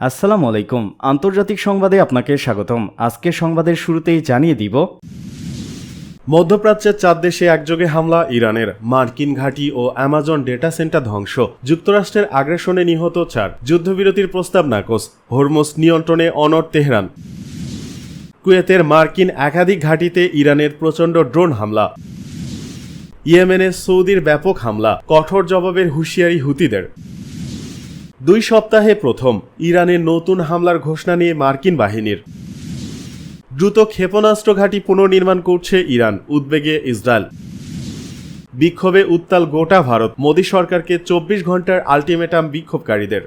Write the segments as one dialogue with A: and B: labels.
A: আসসালামু আলাইকুম। আন্তর্জাতিক সংবাদে আপনাকে স্বাগতম। আজকের সংবাদের শুরুতেই জানিয়ে দিব,
B: মধ্যপ্রাচ্যের 4 দেশে একযোগে হামলা ইরানের, মার্কিন ঘাঁটি ও অ্যামাজন ডেটা সেন্টার ধ্বংস, যুক্তরাষ্ট্রের আগ্রাসনে নিহত 4, যুদ্ধবিরতির প্রস্তাব নাকচ, হরমুজ নিয়ন্ত্রণে অনড় তেহরান। কুয়েতের মার্কিন একাধিক ঘাঁটিতে ইরানের প্রচণ্ড ড্রোন হামলা। ইয়েমেনে সৌদির ব্যাপক হামলা, কঠোর জবাবের হুঁশিয়ারি হুতিদের। 2 সপ্তাহে প্রথম ইরানের নতুন হামলার ঘোষণা নিয়ে মার্কিন বাহিনীর। দ্রুত ক্ষেপণাস্ত্র ঘাঁটি পুনর্নির্মাণ করছে ইরান, উদ্বেগে ইসরায়েল। বিক্ষোভে উত্তাল গোটা ভারত, মোদী সরকারকে 24 ঘন্টার আলটিমেটাম বিক্ষোভকারীদের।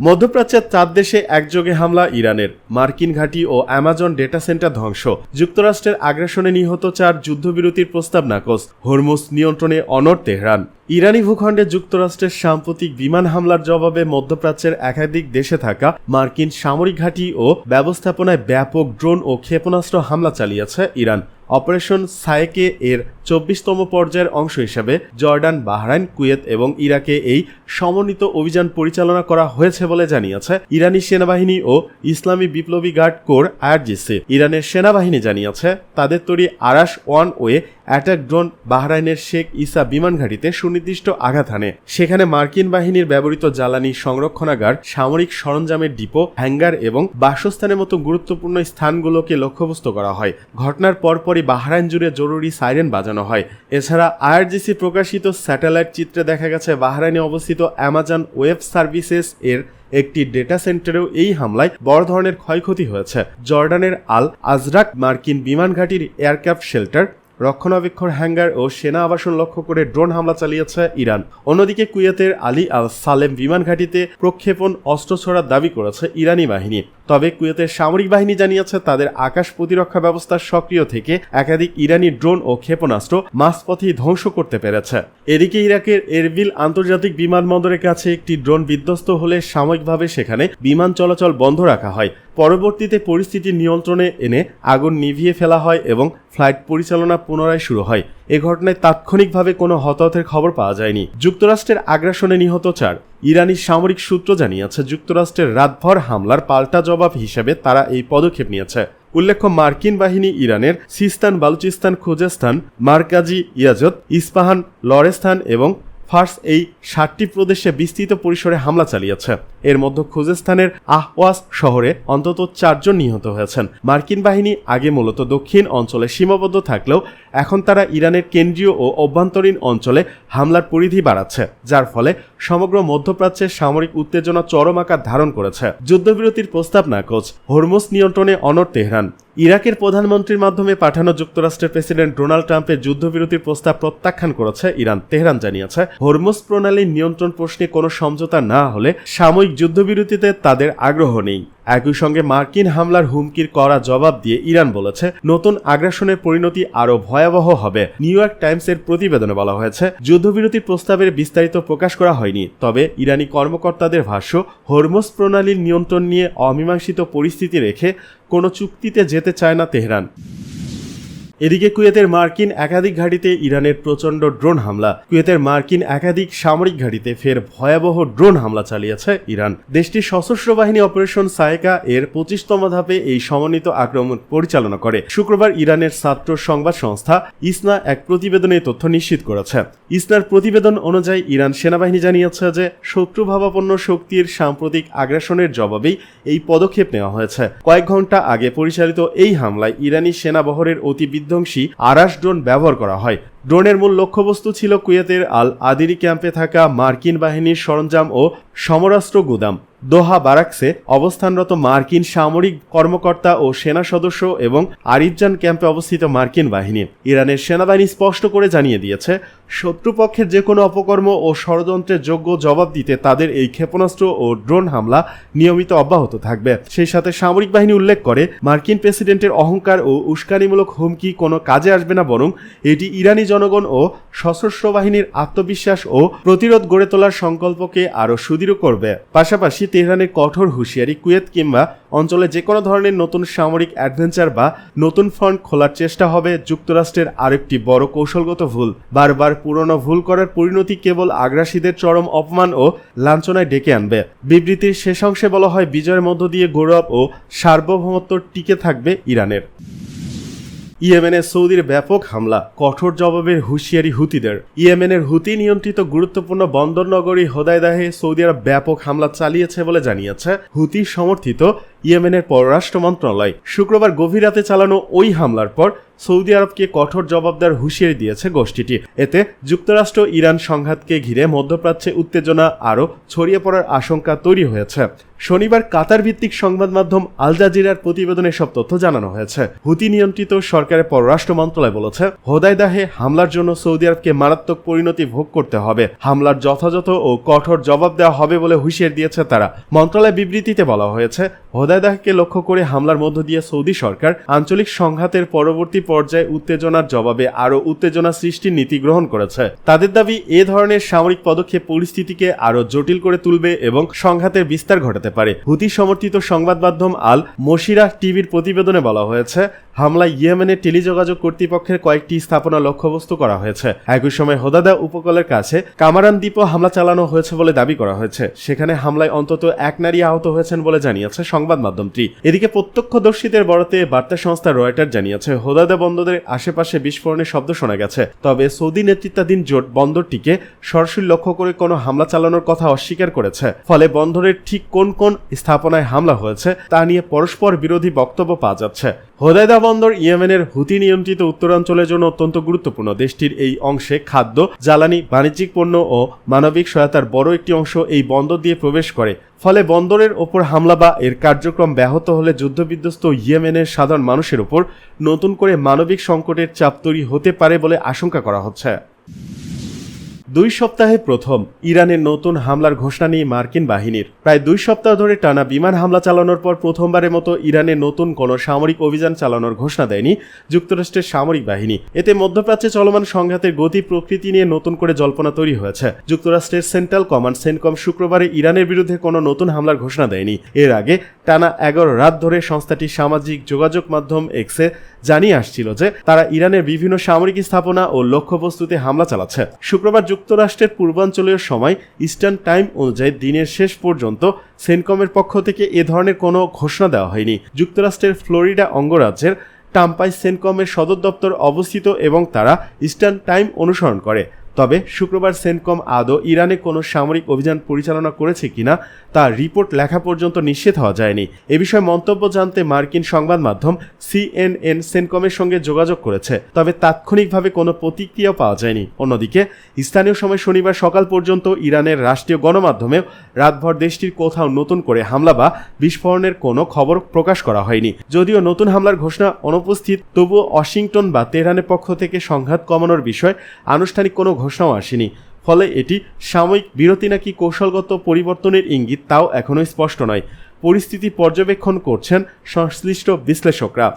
B: মধ্যপ্রাচ্যের 4 দেশে একযোগে হামলা ইরানের, মার্কিন ঘাঁটি ও অ্যামাজন ডেটা সেন্টার ধ্বংস, যুক্তরাষ্ট্রের আগ্রাসনে নিহত 4, যুদ্ধবিরতির প্রস্তাব নাকচ, হরমুজ নিয়ন্ত্রণে অনড় তেহরান। ইরানি ভূখণ্ডে যুক্তরাষ্ট্রের সাম্প্রতিক বিমান হামলার জবাবে মধ্যপ্রাচ্যের একাধিক দেশে থাকা মার্কিন সামরিক ঘাঁটি ও ব্যবস্থাপনায় ব্যাপক ড্রোন ও ক্ষেপণাস্ত্র হামলা চালিয়েছে ইরান। অপারেশন সায়েকে এর 24তম পর্যায়ের অংশ হিসেবে জর্ডান, বাহরাইন, কুয়েত এবং ইরাকে এই সমন্বিত অভিযান পরিচালনা করা হয়েছে বলে জানিয়েছে ইরানি সেনাবাহিনী ও ইসলামী বিপ্লবী গার্ড কোর আইআরজিসি। ইরানের সেনাবাহিনী জানিয়েছে তাদের তৈরি আরাশ 1 ওয়ে অ্যাটাক ড্রোন বাহরাইনের শেখ ইসা বিমান ঘাঁটিতে সুনির্দিষ্ট আঘাত হানে। সেখানে মার্কিন বাহিনীর ব্যবহৃত জ্বালানি সংরক্ষণাগার, সামরিক সরঞ্জামের ডিপো, হ্যাঙ্গার এবং বাসস্থানের মতো গুরুত্বপূর্ণ স্থানগুলোকে লক্ষ্যবস্তু করা হয়। ঘটনার পরপরই বাহরাইন জুড়ে জরুরি সাইরেন বাজানো হয়। এছাড়া আইআরজিসি প্রকাশিত স্যাটেলাইট চিত্রে দেখা গেছে বাহরাইনে অবস্থিত অ্যামাজন ওয়েব সার্ভিসেস এর একটি ডেটা সেন্টারেও এই হামলায় বড় ধরনের ক্ষয়ক্ষতি হয়েছে। জর্ডানের আল আজরাক মার্কিন বিমান ঘাঁটির এয়ারক্রাফট শেল্টার, রক্ষণাবেক্ষণ হ্যাঙ্গার ও সেনা আবাসন লক্ষ্য করে ড্রোন হামলা চালিয়েছে ইরান। অন্যদিকে কুয়েতের আলী আল সালেম বিমান ঘাঁটিতে প্রক্ষেপণ অস্ত্র ছোড়ার দাবি করেছে ইরানি বাহিনী। তবে কুয়েতের সামরিক বাহিনী জানিয়েছে তাদের আকাশ প্রতিরক্ষা ব্যবস্থা সক্রিয় থেকে একাধিক ইরানি ড্রোন ও ক্ষেপণাস্ত্র মাঝপথেই ধ্বংস করতে পেরেছে। এদিকে ইরাকের এরবিল আন্তর্জাতিক বিমানবন্দরের কাছে একটি ড্রোন বিধ্বস্ত হলে সাময়িকভাবে সেখানে বিমান চলাচল বন্ধ রাখা হয়। পরবর্তীতে পরিস্থিতি নিয়ন্ত্রণে এনে আগুন নিভিয়ে ফেলা হয় এবং ফ্লাইট পরিচালনা পুনরায় শুরু হয়। এ ঘটনায় তাৎক্ষণিকভাবে কোনো হতাহতের খবর পাওয়া যায়নি। যুক্তরাষ্ট্রের আগ্রাসনে নিহত 4, ইরানি সামরিক সূত্র জানিয়েছে যুক্তরাষ্ট্রের রাতভর হামলার পাল্টা জবাব হিসেবে তারা এই পদক্ষেপ নিয়েছে। উল্লেখ্য, মার্কিন বাহিনী ইরানের সিস্তান, বালুচিস্তান, খুজেস্তান, মারকাজি, ইয়াজত, ইস্পাহান, লরেস্তান এবং ফার্স এই 7টি প্রদেশে বিস্তৃত পরিসরে হামলা চালিয়েছে। এর মধ্যে খুজেস্তানের আহওয়াজ শহরে অন্তত 4 জন নিহত হয়েছেন। মার্কিন বাহিনী আগে মূলত দক্ষিণ অঞ্চলে সীমাবদ্ধ থাকলেও এখন তারা ইরানের কেন্দ্রীয় ও অভ্যন্তরীণ অঞ্চলে হামলার পরিধি বাড়াচ্ছে, যার ফলে সমগ্র মধ্যপ্রাচ্যের সামরিক উত্তেজনা চরম আকার ধারণ করেছে। যুদ্ধবিরতির প্রস্তাব নাকচ, হরমুজ নিয়ন্ত্রণে অনড় তেহরান। ইরাকের প্রধানমন্ত্রীর মাধ্যমে পাঠানো যুক্তরাষ্ট্রের প্রেসিডেন্ট ডোনাল্ড ট্রাম্পের যুদ্ধবিরতির প্রস্তাব প্রত্যাখ্যান করেছে ইরান। তেহরান জানিয়েছে হরমুজ প্রণালীর নিয়ন্ত্রণ প্রশ্নে কোনো সমঝোতা না হলে সাময়িক যুদ্ধবিরতিতে তাদের আগ্রহ নেই। একই সঙ্গে মার্কিন হামলার হুমকির কড়া জবাব দিয়ে ইরান বলেছে নতুন আগ্রাসনের পরিণতি আরও ভয়াবহ হবে। নিউ ইয়র্ক টাইমসের প্রতিবেদনে বলা হয়েছে যুদ্ধবিরতির প্রস্তাবের বিস্তারিত প্রকাশ করা হয়নি, তবে ইরানি কর্মকর্তাদের ভাষ্য হরমুজ প্রণালীর নিয়ন্ত্রণ নিয়ে অমীমাংসিত পরিস্থিতি রেখে কোনো চুক্তিতে যেতে চায় না তেহরান। এদিকে কুয়েতের মার্কিন একাধিক ঘাঁটিতে ইরানের প্রচণ্ড ড্রোন হামলা। কুয়েতের মার্কিন একাধিক সামরিক ঘাঁটিতে ফের ভয়াবহ ড্রোন হামলা চালিয়েছে ইরান। দেশটির সশস্ত্র বাহিনী অপারেশন সায়েকা এর 25তম ধাপে এই সমন্বিত আক্রমণ পরিচালনা করে। শুক্রবার ইরানের ছাত্র সংবাদ সংস্থা ইসনা এক প্রতিবেদনে তথ্য নিশ্চিত করেছে। ইসনার প্রতিবেদন অনুযায়ী ইরান সেনাবাহিনী জানিয়েছে যে শত্রুভাবাপন্ন শক্তির সাম্প্রতিক আগ্রাসনের জবাবেই এই পদক্ষেপ নেওয়া হয়েছে। কয়েক ঘন্টা আগে পরিচালিত এই হামলায় ইরানি সেনাবহরের অতি বিধ্বংসী আরাশ ড্রোন ব্যবহার করা হয়। ড্রোনের মূল লক্ষ্যবস্তু ছিল কুয়েতের আল আদিরি ক্যাম্পে থাকা মার্কিন বাহিনীর সরঞ্জাম ও সমরাস্ত্র গুদাম। দোহা বারাকসে অবস্থানরত মার্কিন সামরিক কর্মকর্তা ও সেনা সদস্য এবং আরিফজান ক্যাম্পে অবস্থিত মার্কিন বাহিনী। ইরানের সেনাবাহিনী স্পষ্ট করে জানিয়ে দিয়েছে শত্রুপক্ষের যে কোনো অপকর্ম ও ষড়যন্ত্রের যোগ্য জবাব দিতে তাদের এই ক্ষেপণাস্ত্র ও ড্রোন হামলা নিয়মিত অব্যাহত থাকবে। সেই সাথে সামরিক বাহিনী উল্লেখ করে মার্কিন প্রেসিডেন্টের অহংকার ও উস্কানিমূলক হুমকি কোনো কাজে আসবে না, বরং এটি ইরানি জনগণ ও সশস্ত্র বাহিনীর আত্মবিশ্বাস ও প্রতিরোধ গড়ে তোলার সংকল্পকে আরও সুদৃঢ় করবে। পাশাপাশি তেহরানের কঠোর হুঁশিয়ারি কুয়েত কিংবা অঞ্চলে যে কোনো ধরনের নতুন সামরিক অ্যাডভেঞ্চার বা নতুন ফ্রন্ট খোলার চেষ্টা হবে যুক্তরাষ্ট্রের আরেকটি বড় কৌশলগত ভুল। বারবার পুরনো ভুল করার পরিণতি কেবল আগ্রাসীদের চরম অপমান ও লাঞ্ছনায় ডেকে আনবে। বিবৃতির শেষ অংশে বলা হয়, বিজয়ের মধ্য দিয়ে গৌরব ও সার্বভৌমত্ব টিকে থাকবে ইরানের। ইয়েমেনে সৌদির ব্যাপক হামলা, কঠোর জবাবের হুঁশিয়ারি হুতিদের। ইয়েমেনের হুতি নিয়ন্ত্রিত গুরুত্বপূর্ণ বন্দর নগরী হোদাইদাহে সৌদি আরব ব্যাপক হামলা চালিয়েছে বলে জানিয়েছে হুতি সমর্থিত ইয়েমেনের পররাষ্ট্র মন্ত্রণালয়। শুক্রবার গভীর রাতে চালানো ওই হামলার পর সৌদি আরবকে কঠোর জবাব দেওয়ার হুঁশিয়ারি দিয়েছে গোষ্ঠীটি। এতে যুক্তরাষ্ট্র ইরান সংঘাতকে ঘিরে মধ্যপ্রাচ্যে উত্তেজনা আরও ছড়িয়ে পড়ার আশঙ্কা তৈরি হয়েছে। শনিবার কাতার ভিত্তিক সংবাদ মাধ্যম আল জাজিরার প্রতিবেদনে সব তথ্য জানানো হয়েছে। হুতি নিয়ন্ত্রিত সরকারের পররাষ্ট্র মন্ত্রণালয় বলেছে, হোদাইদাহে হামলার জন্য সৌদি আরবকে মারাত্মক পরিণতি ভোগ করতে হবে। হামলার যথাযথ ও কঠোর জবাব দেওয়া হবে বলে হুঁশিয়ারি দিয়েছে তারা। মন্ত্রণালয় বিবৃতিতে বলা হয়েছে, হোদাইদাহকে লক্ষ্য করে হামলার মধ্য দিয়ে সৌদি সরকার আঞ্চলিক সংঘাতের পরবর্তী পর্যায়ে উত্তেজনার জবাবে আরও উত্তেজনা সৃষ্টির নীতি গ্রহণ করেছে। তাদের দাবি, এ ধরনের সামরিক পদক্ষেপ পরিস্থিতিকে আরও জটিল করে তুলবে এবং সংঘাতের বিস্তার ঘটাতে পারে। হুতি সমর্থিত সংবাদ মাধ্যম আল মশিরা টিভির প্রতিবেদনে বলা হয়েছে, হামলায় ইয়েমেনের টেলিযোগাযোগ কর্তৃপক্ষের কয়েকটি স্থাপনা লক্ষ্যবস্তু করা হয়েছে। একই সময় হোদাদা উপকূলের কাছে কামারান দ্বীপও হামলা চালানো হয়েছে বলে দাবি করা হয়েছে। সেখানে হামলায় অন্তত এক নারী আহত হয়েছেন বলে জানিয়েছে সংবাদ মাধ্যমটি। এদিকে প্রত্যক্ষদর্শীদের বরাতে বার্তা সংস্থা রয়টার জানিয়েছে, হোদাদা বন্দরের আশেপাশে বিস্ফোরণের শব্দ শোনা গেছে। তবে সৌদি নেতৃত্বাধীন জোট বন্দরটিকে সরাসরি লক্ষ্য করে কোনো হামলা চালানোর কথা অস্বীকার করেছে। ফলে বন্দরের ঠিক কোন কোন স্থাপনায় হামলা হয়েছে তা নিয়ে পরস্পর বিরোধী বক্তব্য পাওয়া যাচ্ছে। হোদাইদা বন্দর ইয়েমেনের হুতি নিয়ন্ত্রিত উত্তরাঞ্চলের জন্য অত্যন্ত গুরুত্বপূর্ণ। দেশটির এই অংশে খাদ্য, জ্বালানি, বাণিজ্যিক পণ্য ও মানবিক সহায়তার বড় একটি অংশ এই বন্দর দিয়ে প্রবেশ করে। ফলে বন্দরের ওপর হামলা বা এর কার্যক্রম ব্যাহত হলে যুদ্ধবিধ্বস্ত ইয়েমেনের সাধারণ মানুষের ওপর নতুন করে মানবিক সংকটের চাপ তৈরি হতে পারে বলে আশঙ্কা করা হচ্ছে। 2 সপ্তাহে প্রথম ইরানের নতুন হামলার ঘোষণা নিয়ে মার্কিন বাহিনীর। প্রায় 2 সপ্তাহ ধরে টানা বিমান হামলা চালানোর পর প্রথমবারের মতো ইরানে নতুন কোনো সামরিক অভিযান চালানোর ঘোষণা দেয়নি যুক্তরাষ্ট্রের সামরিক বাহিনী। এতে মধ্যপ্রাচ্যে চলমান সংঘাতের গতি প্রকৃতি নিয়ে নতুন করে জল্পনা তৈরি হয়েছে। যুক্তরাষ্ট্রের সেন্ট্রাল কমান্ড সেন্টকম শুক্রবারে ইরানের বিরুদ্ধে কোনো নতুন হামলার ঘোষণা দেয়নি। এর আগে টানা 11 রাত ধরে সংস্থাটি সামাজিক যোগাযোগ মাধ্যম এক্সে জানিয়ে আসছিল যে তারা ইরানের বিভিন্ন সামরিক স্থাপনা ও লক্ষ্যবস্তুতে হামলা চালাচ্ছে। শুক্রবার যুক্তরাষ্ট্রের পূর্বাঞ্চলীয় সময় ইস্টার্ন টাইম অনুযায়ী দিনের শেষ পর্যন্ত সেন্টকমের পক্ষ থেকে এ ধরনের কোনো ঘোষণা দেওয়া হয়নি। যুক্তরাষ্ট্রের ফ্লোরিডা অঙ্গরাজ্যের টাম্পায় সেন্টকমের সদর দপ্তর অবস্থিত এবং তারা ইস্টার্ন টাইম অনুসরণ করে। তবে শুক্রবার সেন্টকম আদৌ ইরানে কোনো সামরিক অভিযান পরিচালনা করেছে কিনা তা রিপোর্ট লেখা পর্যন্ত নিশ্চিত হওয়া যায়নি। এ বিষয়ে মন্তব্য জানতে মার্কিন সংবাদ মাধ্যম CNN সেন্টকমের সঙ্গে যোগাযোগ করেছে, তবে তাৎক্ষণিকভাবে কোনো প্রতিক্রিয়া পাওয়া যায়নি। অন্যদিকে স্থানীয় সময় শনিবার সকাল পর্যন্ত ইরানের রাষ্ট্রীয় গণমাধ্যমেও রাতভর দেশটির কোথাও নতুন করে হামলা বা বিস্ফোরণের কোনো খবর প্রকাশ করা হয়নি। যদিও নতুন হামলার ঘোষণা অনুপস্থিত, তবুও ওয়াশিংটন বা তেহরানের পক্ষ থেকে সংঘাত কমানোর বিষয়ে আনুষ্ঠানিক কোনো ঘোষণাও আসেনি। ফলে এটি সাময়িক বিরতি নাকি কৌশলগত পরিবর্তনের ইঙ্গিত তাও এখনই স্পষ্ট নয়। পরিস্থিতি পর্যবেক্ষণ করছেন সংশ্লিষ্ট বিশ্লেষকরা।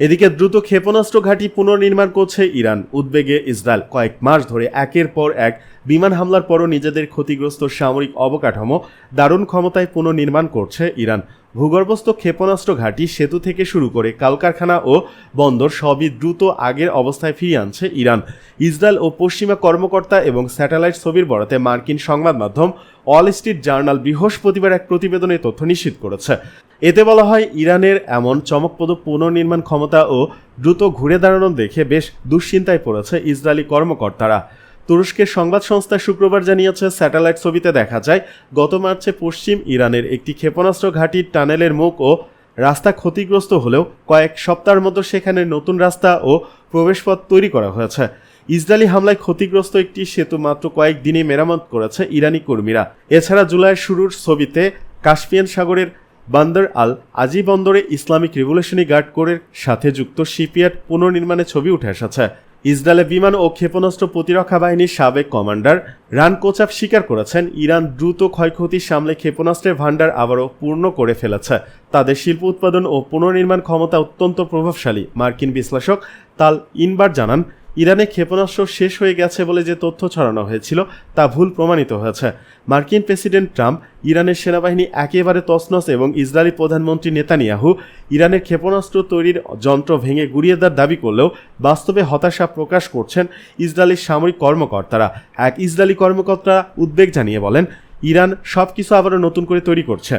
B: এদিকে দ্রুত ক্ষেপণাস্ত্র ঘাঁটি পুনর্নির্মাণ করছে ইরান। উদ্বেগে ইসরায়েল। কয়েক মাস ধরে একের পর এক বিমান হামলার পরও নিজেদের ক্ষতিগ্রস্ত সামরিক অবকাঠামো দারুণ ক্ষমতায় পুনর্নির্মাণ করছে ইরান। ভূগর্ভস্থ ক্ষেপণাস্ত্র ঘাঁটি, সেতু থেকে শুরু করে কলকারখানা ও বন্দর সবই দ্রুত আগের অবস্থায় ফিরিয়ে আনছে ইরান। ইসরায়েল ও পশ্চিমা কর্মকর্তা এবং স্যাটেলাইট ছবির বরাতে মার্কিন সংবাদ মাধ্যম ওয়াল স্ট্রিট জার্নাল বৃহস্পতিবার এক প্রতিবেদনে তথ্য নিশ্চিত করেছে। এতে বলা হয়, ইরানের এমন চমকপ্রদ পুনর্নির্মাণ ক্ষমতা ও দ্রুত ঘুরে দাঁড়ানো দেখে বেশ দুশ্চিন্তায় পড়েছে ইসরায়েলি কর্মকর্তারা। তুরস্কের সংবাদ সংস্থা শুক্রবার জানিয়েছে, স্যাটেলাইট ছবিতে দেখা যায় গত মার্চে পশ্চিম ইরানের একটি ক্ষেপণাস্ত্র ঘাঁটির টানেলের মুখ ও রাস্তা ক্ষতিগ্রস্ত হলেও কয়েক সপ্তাহের মধ্যে সেখানে নতুন রাস্তা ও প্রবেশপথ তৈরি করা হয়েছে। ইসরায়েলি হামলায় ক্ষতিগ্রস্ত একটি সেতু মাত্র কয়েকদিনে মেরামত করেছে ইরানি কর্মীরা। এছাড়া জুলাইয়ের শুরুর ছবিতে কাস্পিয়ান সাগরের বান্দর আল আজি বন্দরে ইসলামিক রিভলিউশনারি গার্ড কোরের সাথে যুক্ত শিপইয়ার্ড পুনর্নির্মাণের ছবি উঠে এসেছে। ইসরায়েলের বিমান ও ক্ষেপণাস্ত্র প্রতিরক্ষা বাহিনীর সাবেক কমান্ডার রান কোচাপ স্বীকার করেছেন, ইরান দ্রুত ক্ষয়ক্ষতি সামলে ক্ষেপণাস্ত্রের ভান্ডার আবারও পূর্ণ করে ফেলেছে। তাদের শিল্প উৎপাদন ও পুনর্নির্মাণ ক্ষমতা অত্যন্ত প্রভাবশালী। মার্কিন বিশ্লেষক তাল ইনবার জানান, ইরানে ক্ষেপণাস্ত্র শেষ হয়ে গেছে বলে যে তথ্য ছড়ানো হয়েছিল তা ভুল প্রমাণিত হয়েছে। মার্কিন প্রেসিডেন্ট ট্রাম্প ইরানের সেনাবাহিনী একেবারে তছনছ এবং ইসরায়েলি প্রধানমন্ত্রী নেতানিয়াহু ইরানের ক্ষেপণাস্ত্র তৈরির যন্ত্র ভেঙে গুড়িয়ে দেওয়ার দাবি করলেও বাস্তবে হতাশা প্রকাশ করছেন ইসরায়েলি সামরিক কর্মকর্তারা। এক ইসরায়েলি কর্মকর্তা উদ্বেগ জানিয়ে বলেন, ইরান সবকিছু আবারও নতুন করে তৈরি করছে।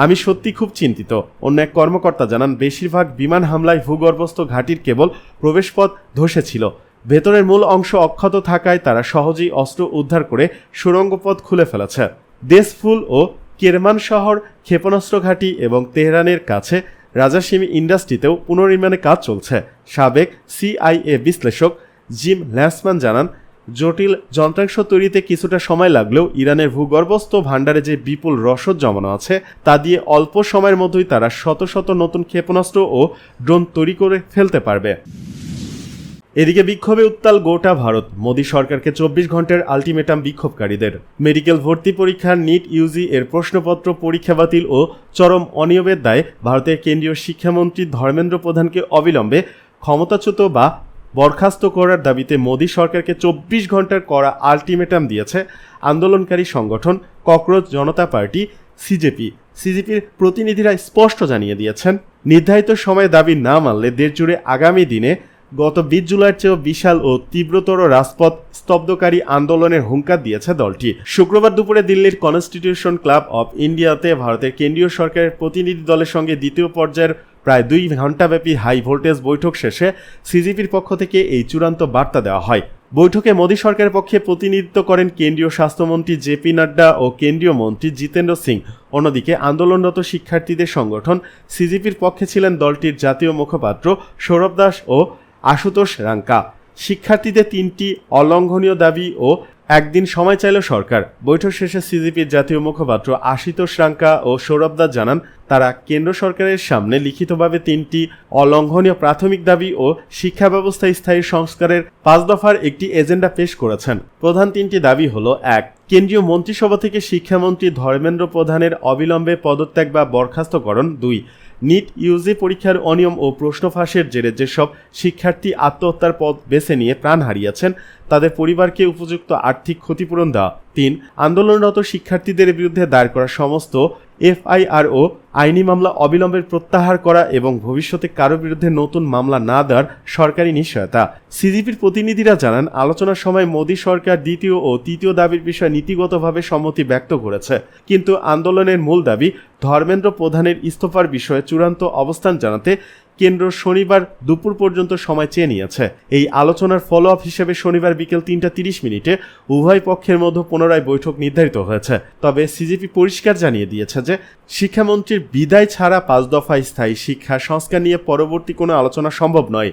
B: আমি সত্যি খুব চিন্তিত। অন্য এক কর্মকর্তা জানান, বেশিরভাগ বিমান হামলায় ভূগর্ভস্থ ঘাঁটির কেবল প্রবেশপথ ধসেছিল। ভেতরের মূল অংশ অক্ষত থাকায় তারা সহজেই অস্ত্র উদ্ধার করে সুড়ঙ্গ পথ খুলে ফেলেছে। দেশফুল ও কেরমান শহর ক্ষেপণাস্ত্র ঘাঁটি এবং তেহরানের কাছে রাজাসিমি ইন্ডাস্ট্রিতেও পুনর্নির্মাণের কাজ চলছে। সাবেক CIA বিশ্লেষক জিম ল্যান্সম্যান জানান, জটিল যন্ত্রাংশ তৈরিতে কিছুটা সময় লাগলেও ইরানের ভূগর্ভস্থ ভাণ্ডারে যে বিপুল রসদ জমানো আছে তা দিয়ে অল্প সময়ের মধ্যেই তারা শত শত নতুন ক্ষেপণাস্ত্র ও ড্রোন তৈরি করে ফেলতে পারবে। এদিকে বিক্ষোভে উত্তাল গোটা ভারত। মোদী সরকারকে 24 ঘন্টার আলটিমেটাম বিক্ষোভকারীদের। মেডিকেল ভর্তি পরীক্ষার নিট ইউজি এর প্রশ্নপত্র পরীক্ষা বাতিল ও চরম অনিয়মের দায়ে ভারতের কেন্দ্রীয় শিক্ষামন্ত্রী ধর্মেন্দ্র প্রধানকে অবিলম্বে ক্ষমতাচ্যুত বা বরখাস্ত করার দাবিতে মোদী সরকারকে 24 ঘন্টার করা আলটিমেটাম দিয়েছে আন্দোলনকারী সংগঠন ককরোচ জনতা পার্টি সিজেপির প্রতিনিধিরা স্পষ্ট জানিয়ে দিয়েছেন, নির্ধারিত সময়ে দাবি না মানলে দেশজুড়ে আগামী দিনে গত 20 জুলাইয়ের চেয়েও বিশাল ও তীব্রতর রাজপথ স্তব্ধকারী আন্দোলনের হুঙ্কার দিয়েছে দলটি। শুক্রবার দুপুরে দিল্লির কনস্টিটিউশন ক্লাব অফ ইন্ডিয়াতে ভারতের কেন্দ্রীয় সরকারের প্রতিনিধি দলের সঙ্গে দ্বিতীয় পর্যায়ের প্রায় 2 ঘণ্টাব্যাপী হাই ভোল্টেজ বৈঠক শেষে সিজেপির পক্ষ থেকে এই চূড়ান্ত বার্তা দেওয়া হয়। বৈঠকে মোদী সরকারের পক্ষে প্রতিনিধিত্ব করেন কেন্দ্রীয় স্বাস্থ্যমন্ত্রী জেপি নাড্ডা ও কেন্দ্রীয় মন্ত্রী জিতেন্দ্র সিং। অন্যদিকে আন্দোলনরত শিক্ষার্থীদের সংগঠন সিজেপির পক্ষে ছিলেন দলটির জাতীয় মুখপাত্র সৌরভ দাস ও আশুতোষ রাঙ্কা। শিক্ষার্থীদের 3টি অলঙ্ঘনীয় দাবি ও একদিন সময় চাইল সরকার। বৈঠক শেষে সিজেপির জাতীয় মুখপাত্র আশুতোষ রাঙ্কা ও সৌরভ দাস জানান, তারা কেন্দ্র সরকারের সামনে লিখিতভাবে 3টি অলঙ্ঘনীয় প্রাথমিক দাবি ও শিক্ষা ব্যবস্থা স্থায়ী সংস্কারের 5 দফার একটি এজেন্ডা পেশ করেছেন। প্রধান 3টি দাবি হল: 1. কেন্দ্রীয় মন্ত্রিসভা থেকে শিক্ষামন্ত্রী ধর্মেন্দ্র প্রধানের অবিলম্বে পদত্যাগ বা বরখাস্তকরণ। 2. নিট ইউজি পরীক্ষার অনিয়ম ও প্রশ্ন ফাঁসের জেরে যেসব শিক্ষার্থী আত্মহত্যার পথ বেছে নিয়ে প্রাণ হারিয়েছেন তাদের পরিবারকে উপযুক্ত আর্থিক ক্ষতিপূরণ দেওয়া। 3. আন্দোলনরত শিক্ষার্থীদের বিরুদ্ধে দায়ের করা সমস্ত FIR ও আইনি মামলা অবিলম্বে প্রত্যাহার করা এবং ভবিষ্যতে কারো বিরুদ্ধে নতুন মামলা না দেওয়ার সরকারি নিশ্চয়তা। সিজেপির প্রতিনিধিরা জানান, আলোচনার সময় মোদী সরকার দ্বিতীয় ও তৃতীয় দাবির বিষয়ে নীতিগতভাবে সম্মতি ব্যক্ত করেছে, কিন্তু আন্দোলনের মূল দাবি ধর্মেন্দ্র প্রধানের ইস্তফার বিষয়ে চূড়ান্ত অবস্থান জানাতে কেন্দ্র শনিবার দুপুর পর্যন্ত সময় চেয়ে নিয়েছে। এই আলোচনার ফলো আপ হিসেবে শনিবার বিকেল 3:30 উভয় পক্ষের মধ্যে পুনরায় বৈঠক নির্ধারিত হয়েছে। তবে সিজেপি পরিষ্কার জানিয়ে দিয়েছে যে শিক্ষামন্ত্রীর বিদায় ছাড়া 5 দফা স্থায়ী শিক্ষা সংস্কার নিয়ে পরবর্তী কোনো আলোচনা সম্ভব নয়।